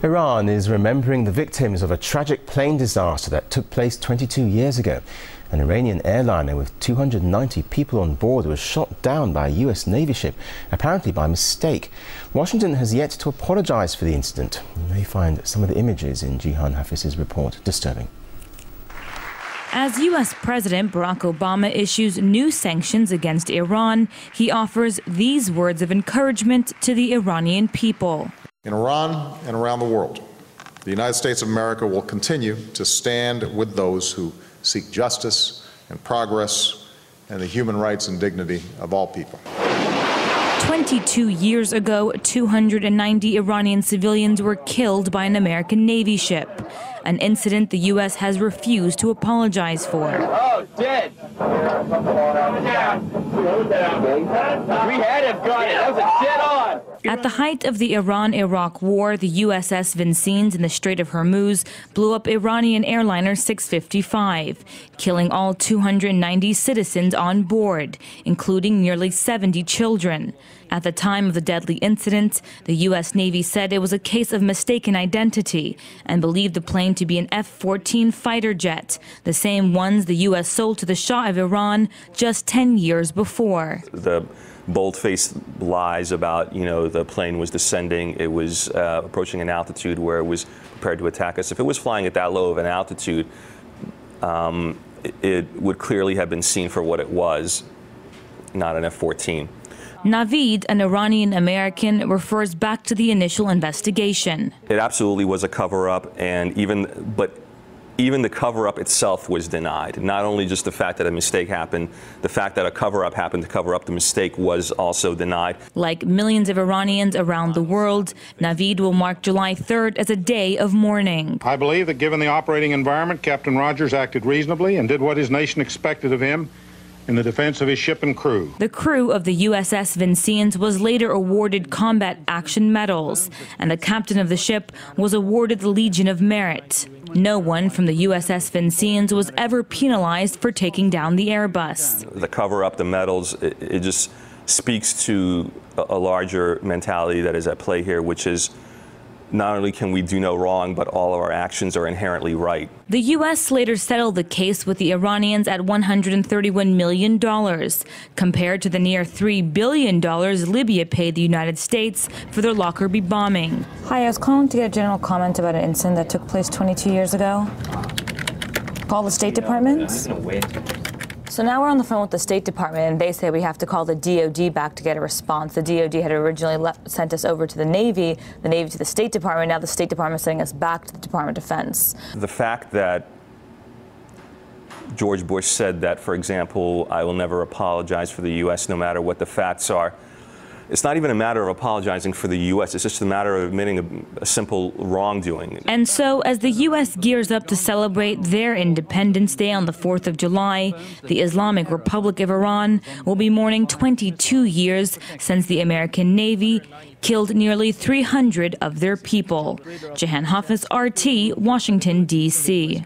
Iran is remembering the victims of a tragic plane disaster that took place 22 years ago. An Iranian airliner with 290 people on board was shot down by a U.S. Navy ship, apparently by mistake. Washington has yet to apologize for the incident. You may find some of the images in Jihan Hafiz's report disturbing. As U.S. President Barack Obama issues new sanctions against Iran, he offers these words of encouragement to the Iranian people. In Iran and around the world, the United States of America will continue to stand with those who seek justice and progress and the human rights and dignity of all people. 22 years ago, 290 Iranian civilians were killed by an American Navy ship, an incident the U.S. has refused to apologize for. Oh, dead. We had him, got it. That was a dead on. At the height of the Iran-Iraq War, the USS Vincennes in the Strait of Hormuz blew up Iranian Airliner 655, killing all 290 citizens on board, including nearly 70 children. At the time of the deadly incident, the U.S. Navy said it was a case of mistaken identity and believed the plane to be an F-14 fighter jet, the same ones the U.S. sold to the Shah of Iran just 10 years before. The bold-faced lies about, the plane was descending, it was approaching an altitude where it was prepared to attack us. If it was flying at that low of an altitude, it would clearly have been seen for what it was, not an F-14. Navid, an Iranian American, refers back to the initial investigation. It absolutely was a cover-up, and even the cover-up itself was denied. Not only just the fact that a mistake happened, the fact that a cover-up happened to cover up the mistake was also denied. Like millions of Iranians around the world, Navid will mark July 3rd as a day of mourning. I believe that given the operating environment, Captain Rogers acted reasonably and did what his nation expected of him in the defense of his ship and crew. The crew of the USS Vincennes was later awarded Combat Action Medals, and the captain of the ship was awarded the Legion of Merit. No one from the USS Vincennes was ever penalized for taking down the Airbus. The cover-up, the medals, it just speaks to a larger mentality that is at play here, which is not only can we do no wrong, but all of our actions are inherently right. The U.S. later settled the case with the Iranians at $131 million, compared to the near $3 billion Libya paid the United States for their Lockerbie bombing. Hi, I was calling to get a general comment about an incident that took place 22 years ago. Call the State Department. So now we're on the phone with the State Department, and they say we have to call the DOD back to get a response. The DOD had originally sent us over to the Navy to the State Department. Now the State Department is sending us back to the Department of Defense. The fact that George Bush said that, for example, I will never apologize for the U.S. no matter what the facts are, it's not even a matter of apologizing for the U.S. It's just a matter of admitting a simple wrongdoing. And so, as the U.S. gears up to celebrate their Independence Day on the 4th of July, the Islamic Republic of Iran will be mourning 22 years since the American Navy killed nearly 300 of their people. Jihan Hafiz, RT, Washington, D.C.